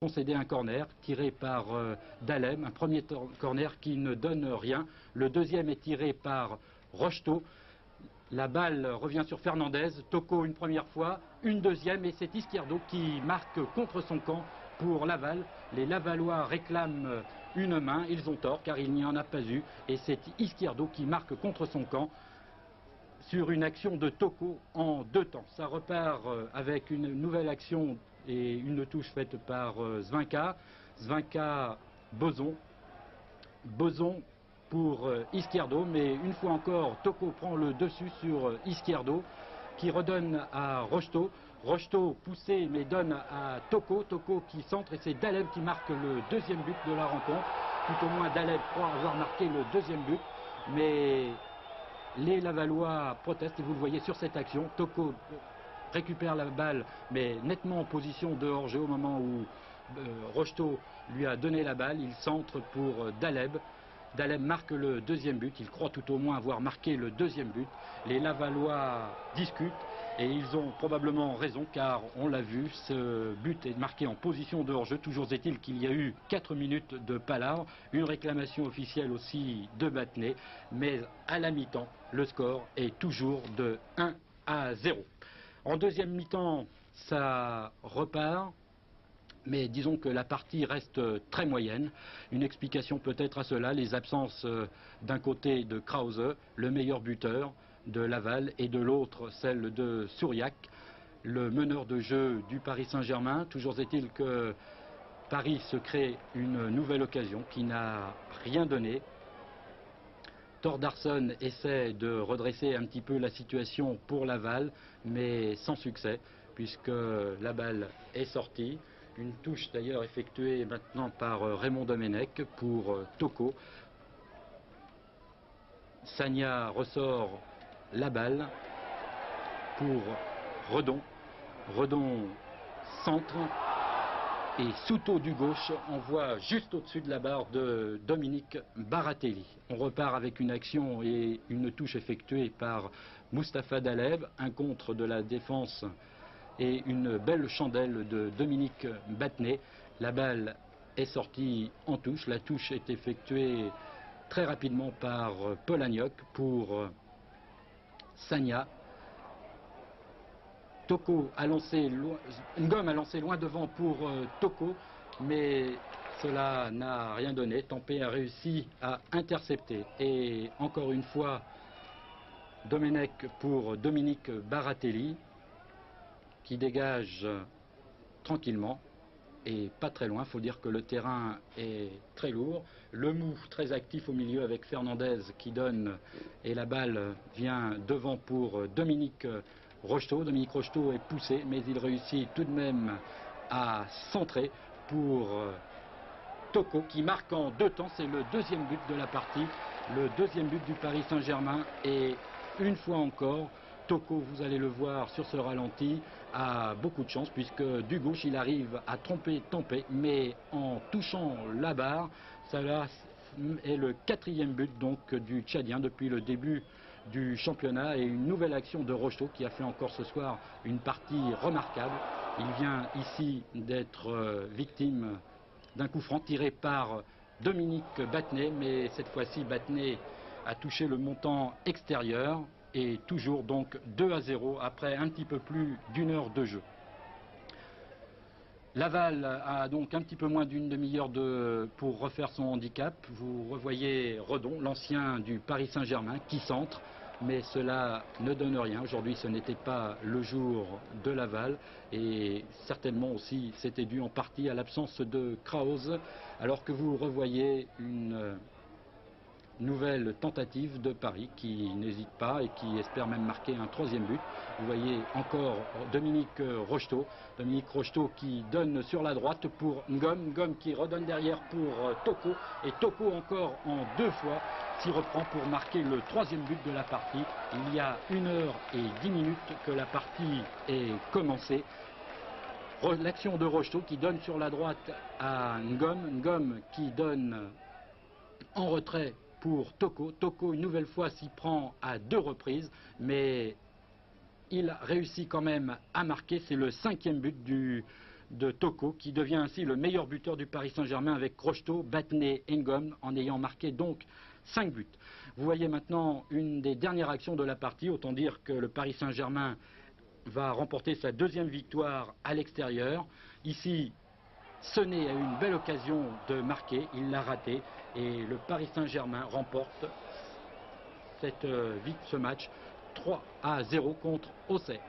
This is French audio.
concédé un corner tiré par Dalem, un premier corner qui ne donne rien. Le deuxième est tiré par Rocheteau. La balle revient sur Fernandez, Toko une première fois, une deuxième et c'est Izquierdo qui marque contre son camp pour Laval. Les Lavallois réclament une main, ils ont tort car il n'y en a pas eu et c'est Izquierdo qui marque contre son camp sur une action de Toko en deux temps. Ça repart avec une nouvelle action et une touche faite par Zvinka. Zvinka, Boson. Boson pour Izquierdo, mais une fois encore, Toko prend le dessus sur Izquierdo, qui redonne à Rocheteau. Rocheteau poussé, mais donne à Toko. Toko qui centre et c'est Daleb qui marque le deuxième but de la rencontre. Tout au moins Daleb croit avoir marqué le deuxième but, mais les Lavallois protestent et vous le voyez sur cette action. Toko récupère la balle, mais nettement en position de hors-jeu au moment où Rocheteau lui a donné la balle. Il centre pour Daleb. Daleb marque le deuxième but. Il croit tout au moins avoir marqué le deuxième but. Les Lavallois discutent et ils ont probablement raison car on l'a vu, ce but est marqué en position de hors-jeu. Toujours est-il qu'il y a eu 4 minutes de palabre, une réclamation officielle aussi de Battenet, mais à la mi-temps, le score est toujours de 1-0. En deuxième mi-temps, ça repart. Mais disons que la partie reste très moyenne. Une explication peut-être à cela, les absences d'un côté de Krause, le meilleur buteur de Laval, et de l'autre celle de Souriac, le meneur de jeu du Paris Saint-Germain. Toujours est-il que Paris se crée une nouvelle occasion qui n'a rien donné. Thordarson essaie de redresser un petit peu la situation pour Laval, mais sans succès, puisque la balle est sortie. Une touche d'ailleurs effectuée maintenant par Raymond Domenech pour Toko. Sagna ressort la balle pour Redon. Redon centre et Souto du gauche envoie juste au-dessus de la barre de Dominique Baratelli. On repart avec une action et une touche effectuée par Mustapha Daleb, un contre de la défense et une belle chandelle de Dominique Battenet. La balle est sortie en touche. La touche est effectuée très rapidement par Polagnoc pour Sagna. Toko a lancé Ngom a lancé loin devant pour Toko, mais cela n'a rien donné. Tempé a réussi à intercepter. Et encore une fois, Domenech pour Dominique Baratelli, qui dégage tranquillement et pas très loin. Il faut dire que le terrain est très lourd. Le mou très actif au milieu avec Fernandez qui donne et la balle vient devant pour Dominique Rocheteau. Dominique Rocheteau est poussé mais il réussit tout de même à centrer pour Toko qui marque en deux temps. C'est le deuxième but de la partie, le deuxième but du Paris Saint-Germain et une fois encore Toko, vous allez le voir sur ce ralenti, a beaucoup de chance puisque du gauche il arrive à tromper Tempé, mais en touchant la barre, ça est le quatrième but donc du Tchadien depuis le début du championnat et une nouvelle action de Rocheteau qui a fait encore ce soir une partie remarquable. Il vient ici d'être victime d'un coup franc tiré par Dominique Battenet, mais cette fois-ci Battenet a touché le montant extérieur. Et toujours donc 2-0 après un petit peu plus d'une heure de jeu. Laval a donc un petit peu moins d'une demi-heure pour refaire son handicap. Vous revoyez Redon, l'ancien du Paris Saint-Germain, qui centre, mais cela ne donne rien. Aujourd'hui, ce n'était pas le jour de Laval et certainement aussi c'était dû en partie à l'absence de Krause, alors que vous revoyez une nouvelle tentative de Paris qui n'hésite pas et qui espère même marquer un troisième but. Vous voyez encore Dominique Rocheteau. Dominique Rocheteau qui donne sur la droite pour Ngom. Ngom qui redonne derrière pour Toko. Et Toko encore en deux fois s'y reprend pour marquer le troisième but de la partie. Il y a 1 heure et 10 minutes que la partie est commencée. L'action de Rocheteau qui donne sur la droite à Ngom. Ngom qui donne en retrait pour Toko. Toko une nouvelle fois s'y prend à 2 reprises, mais il réussit quand même à marquer. C'est le 5e but de Toko, qui devient ainsi le meilleur buteur du Paris Saint-Germain avec Rocheteau, Battenet et Ngom, en ayant marqué donc 5 buts. Vous voyez maintenant une des dernières actions de la partie, autant dire que le Paris Saint-Germain va remporter sa deuxième victoire à l'extérieur. Ici, Sené a eu une belle occasion de marquer, il l'a raté, et le Paris Saint-Germain remporte ce match 3-0 contre Auxerre.